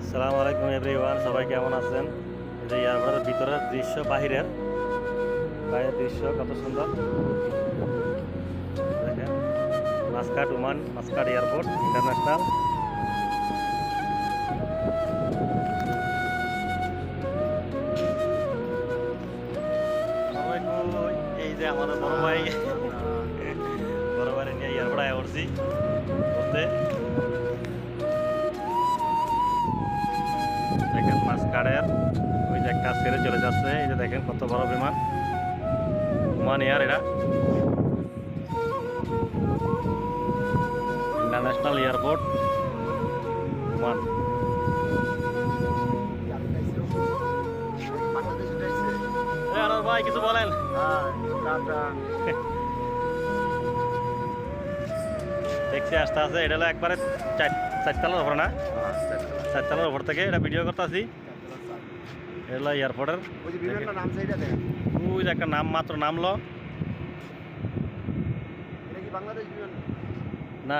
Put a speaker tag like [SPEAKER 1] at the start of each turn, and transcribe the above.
[SPEAKER 1] আসসালামু আলাইকুম এভরিওয়ান, সবাই কেমন আছেন? এই যে এয়ারপোর্টের ভিতরের দৃশ্য, বাইরের দৃশ্য কত সুন্দর দেখেন। Muscat airport international. এই যে আমাদের বড় ভাই নিয়ে এয়ারপোর্ট আয়া করছি করতে। দেখেন মাস্কাটের ওই যে একটা ছেড়ে চলে যাচ্ছে। এই যে দেখেন কত বড় বিমান, ওমান এয়ার, এটা ইন্টারন্যাশনাল এয়ারপোর্ট ওমান। আনোয়ার ভাই কিছু বলেন। দেখছি আসতে আছে, এটা হলো একবারে চারতলার উপরে না, চারতলার উপর থেকে এটা ভিডিও করতে আসি। এটা হলো এয়ারপোর্টের ওই যে একটা নাম মাত্র নামলো
[SPEAKER 2] বাংলাদেশ
[SPEAKER 1] না।